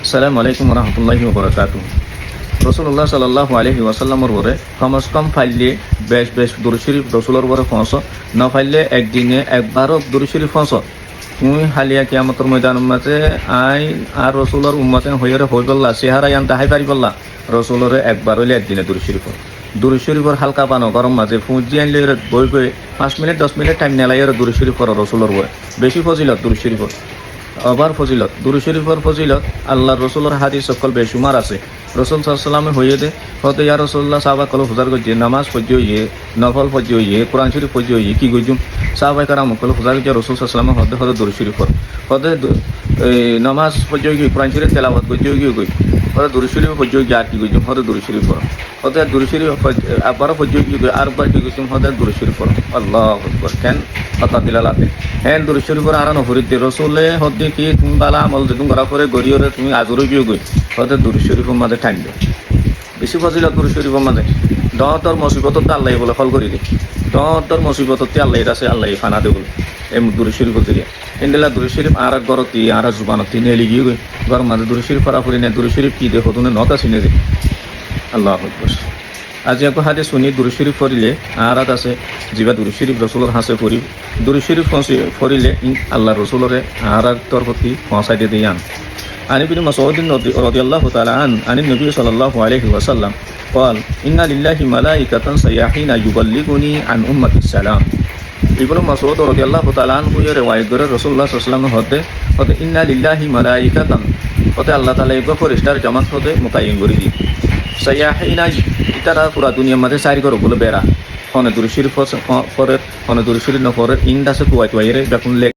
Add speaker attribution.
Speaker 1: আসসালামু আলাইকুম রহমতুল্লাহি ওবরাকাতুহ। রসুল্লাহ সাল্লাল্লাহু আলাইহি ওয়াসাল্লামর বরে কমস কম ফাইলে বেশ বেশ দুরূদ শরীফ রসুলের বরে ফঁস না ফাইলে একদিনে একবারও দুরূদ শরীফ ফঁস তুই হালিয়া কিয়ামতর ময়দান মাঝে আই আর রসুলের উম্মতে হইরে হই বললা চেহারা ইয়ান তাহাই পারি বললা রসুলরে একবার হইলে একদিনে দুরূদ শরীফর হালকা পানো গরম মাঝে ফুঁজি আনলে বই বই 5 মিনিট 10 মিনিট টাইম নেলাই দুরূদ শরীফ পড়ো রসুলের বই বেশি ফজিলত দুরূদ শরীফর আবার ফজিলত দুরূদ শরীফর ফজিলত আল্লাহ রসুলের হাদিস সকল বেশুমার আছে। রসুল সাল্লামে হইয়ে দে হতে ইয়া রসুল্লাহ সাহাবা কল হুজার গিয়ে নামাজ ফজ্জ হইয়ে নফল ফজ্জ হইয়ে কোরআন শরীফ ফজ্জ হইয়ে কি গইজুম সাহাবাই কারাম কল হুজার গিয়ে রসুল সাল্লামে হতে হতে দুরূদ শরীফ হতে নামাজ ফজ্জ হইয়ে কোরআন শরীফ তেলাওয়াত ফজ্জ হইয়ে গই হতে দুরূদ শরীফ ফজ্জ হইয়ে আর কি গইজুম হতে দুরূদ শরীফ হতে দুরূদ শরীফ আবার ফজ্জ হইয়ে গই আর বার কি গইজুম হতে দুরূদ শরীফ আল্লাহু আকবার কেন কথা দিলালাতে হ্যাঁ দুরূদ শরীফর আর নহরিতে রসুলে হতে কি তুমি বালা আমল তুমি করা করে গরিয়রে তুমি আজরে গিয়ে গই হতে দুরূদ শরীফের মাঝে ঠাইন দে বেশি ফজিলত দুরূদ শরীফের মাঝে দহতর মুসিবতত আল্লাহ বলে ফল করি দে দহতর মুসিবততে আল্লাহ আছে আল্লাহ ফানা দে বলে এই দুরূদ শরীফ জরিয়া ইন্দিলা দুরূদ শরীফ আর গরতি আর জুবানতি নেলি গিয়ে গই ঘর মাঝে দুরূদ শরীফ পড়া ফুরি নে দুরূদ শরীফ কি দেখো তুমি নতা চিনে দে আল্লাহু আকবার। আজি আকৌ হাতে শুনি দুরূদ শরীফ পড়িলে আর আছে যিবা দুরূদ শরীফ রসুলের হাসে পড়ি দুরূদ শরীফ পড়িলে আল্লাহ রসুলরে আর তোর প্রতি পৌঁছাই দিয়ে দিয়ান। عن ابن مسعود رضي الله تعالى عنه عن النبي صلى الله عليه وسلم قال إن لله ملائكة سياحين يبلغني عن أمتي السلام. ইবনে মাসউদ রাদিয়াল্লাহু তাআলা আনহু এর রিওয়ায়াত করে রাসূলুল্লাহ সাল্লাল্লাহু আলাইহি ওয়াসাল্লাম হতে ইন্না লিল্লাহি মালাইকাতান হতে আল্লাহ তাআলা এক ফেরেশতার জামাত হতে মুতায়িন করে দি সাইয়াহিনা ইতারা পুরা দুনিয়ার মধ্যে সারি করে বলে বেরা ফনে দুরূদ শরীফ পরে ফনে দুরূদ শরীফ না পরে ইন্দাসে কুয়াইত ওয়াইরে বেকুন